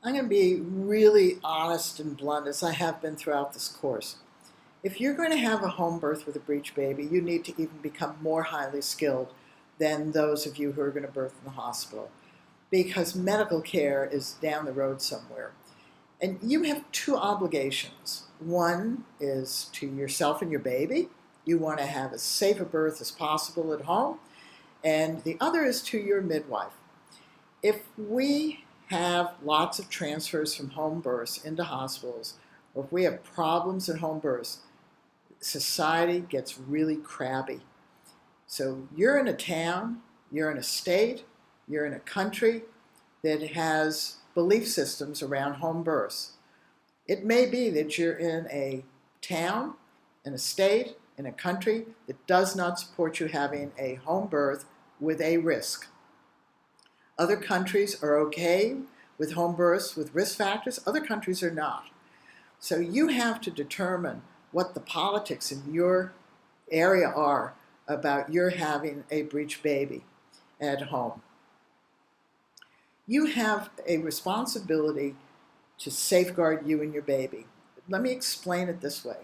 I'm going to be really honest and blunt as I have been throughout this course. If you're going to have a home birth with a breech baby, you need to even become more highly skilled than those of you who are going to birth in the hospital because medical care is down the road somewhere. And you have two obligations. One is to yourself and your baby. You want to have as safe a birth as possible at home. And the other is to your midwife. If we have lots of transfers from home births into hospitals, or if we have problems at home births, society gets really crabby. So you're in a town, you're in a state, you're in a country that has belief systems around home births. It may be that you're in a town, in a state, in a country that does not support you having a home birth with a risk. Other countries are okay with home births with risk factors. Other countries are not. So you have to determine what the politics in your area are about your having a breech baby at home. You have a responsibility to safeguard you and your baby. Let me explain it this way.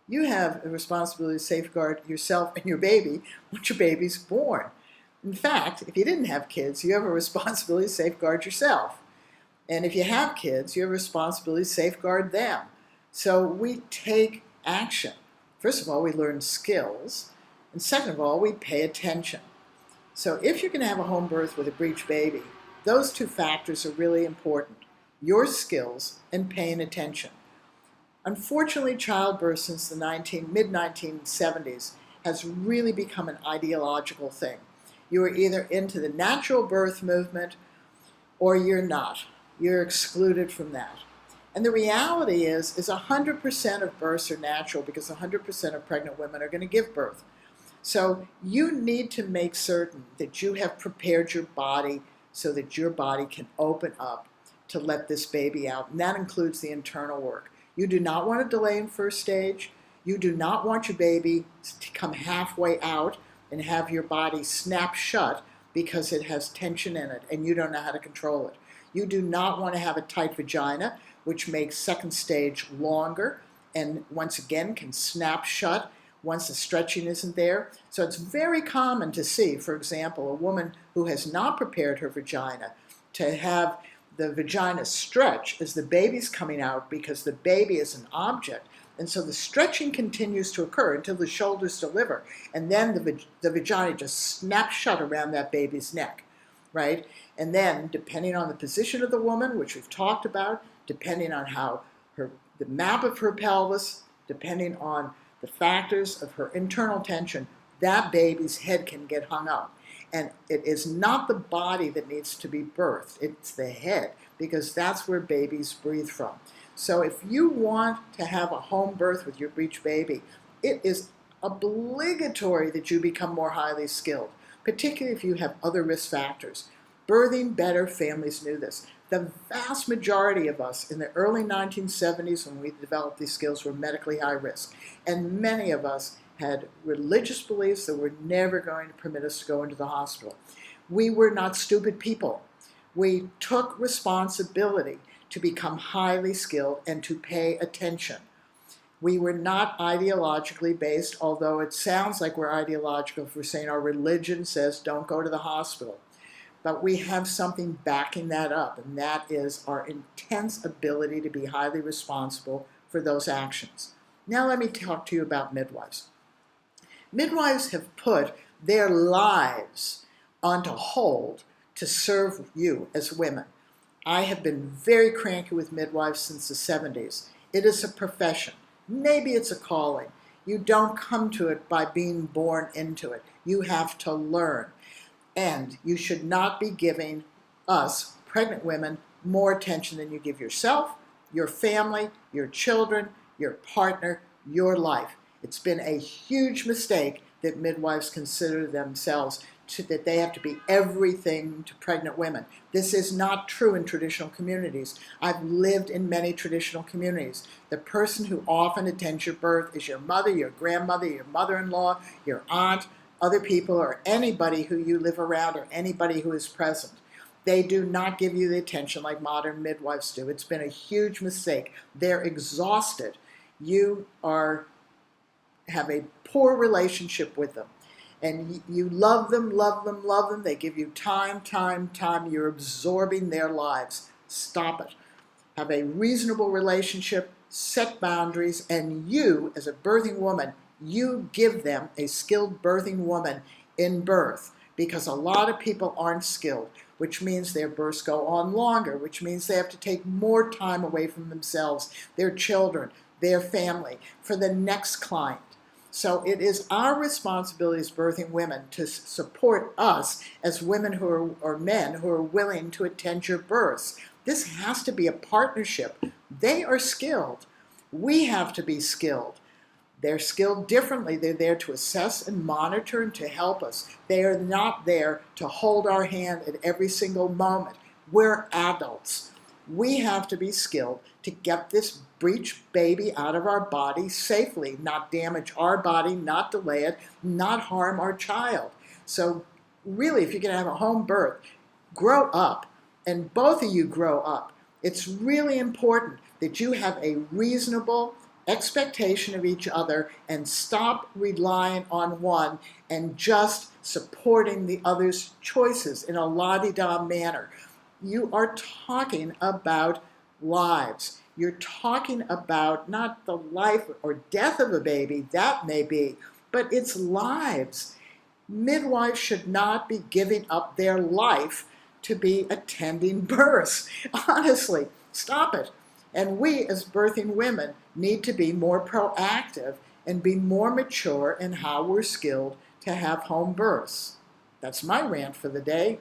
You have a responsibility to safeguard yourself and your baby once your baby's born. In fact, if you didn't have kids, you have a responsibility to safeguard yourself. And if you have kids, you have a responsibility to safeguard them. So we take action. First of all, we learn skills. And second of all, we pay attention. So if you're going to have a home birth with a breech baby, those two factors are really important. Your skills and paying attention. Unfortunately, childbirth since the mid-1970s has really become an ideological thing. You are either into the natural birth movement or you're not. You're excluded from that. And the reality is 100% of births are natural because 100% of pregnant women are going to give birth. So you need to make certain that you have prepared your body so that your body can open up to let this baby out. And that includes the internal work. You do not want to delay in first stage. You do not want your baby to come halfway out and have your body snap shut because it has tension in it and you don't know how to control it. You do not want to have a tight vagina, which makes second stage longer and once again can snap shut once the stretching isn't there. So it's very common to see, for example, a woman who has not prepared her vagina to have the vagina stretch as the baby's coming out because the baby is an object. And so the stretching continues to occur until the shoulders deliver. And then the vagina just snaps shut around that baby's neck, right? And then, depending on the position of the woman, which we've talked about, depending on the map of her pelvis, depending on the factors of her internal tension, that baby's head can get hung up. And it is not the body that needs to be birthed, it's the head, because that's where babies breathe from. So if you want to have a home birth with your breech baby, it is obligatory that you become more highly skilled, particularly if you have other risk factors. Birthing Better families knew this. The vast majority of us in the early 1970s when we developed these skills were medically high risk. And many of us had religious beliefs that were never going to permit us to go into the hospital. We were not stupid people. We took responsibility to become highly skilled and to pay attention. We were not ideologically based, although it sounds like we're ideological if we're saying our religion says don't go to the hospital. But we have something backing that up, and that is our intense ability to be highly responsible for those actions. Now let me talk to you about midwives. Midwives have put their lives onto hold to serve you as women. I have been very cranky with midwives since the 70s. It is a profession. Maybe it's a calling. You don't come to it by being born into it. You have to learn. And you should not be giving us, pregnant women, more attention than you give yourself, your family, your children, your partner, your life. It's been a huge mistake that midwives consider themselves that they have to be everything to pregnant women. This is not true in traditional communities. I've lived in many traditional communities. The person who often attends your birth is your mother, your grandmother, your mother-in-law, your aunt, other people, or anybody who you live around or anybody who is present. They do not give you the attention like modern midwives do. It's been a huge mistake. They're exhausted. You have a poor relationship with them. And you love them, love them, love them. They give you time, time, time. You're absorbing their lives. Stop it. Have a reasonable relationship, set boundaries, and you, as a birthing woman, you give them a skilled birthing woman in birth, because a lot of people aren't skilled, which means their births go on longer, which means they have to take more time away from themselves, their children, their family, for the next client. So it is our responsibility as birthing women to support us as women or men who are willing to attend your births. This has to be a partnership. They are skilled. We have to be skilled. They're skilled differently. They're there to assess and monitor and to help us. They are not there to hold our hand at every single moment. We're adults. We have to be skilled to get this breech baby out of our body safely, not damage our body, not delay it, not harm our child. So really, if you're going to have a home birth, grow up, and both of you grow up. It's really important that you have a reasonable expectation of each other and stop relying on one and just supporting the other's choices in a la-di-da manner. You are talking about lives. You're talking about not the life or death of a baby, that may be, but it's lives. Midwives should not be giving up their life to be attending births. Honestly, stop it. And we as birthing women need to be more proactive and be more mature in how we're skilled to have home births. That's my rant for the day.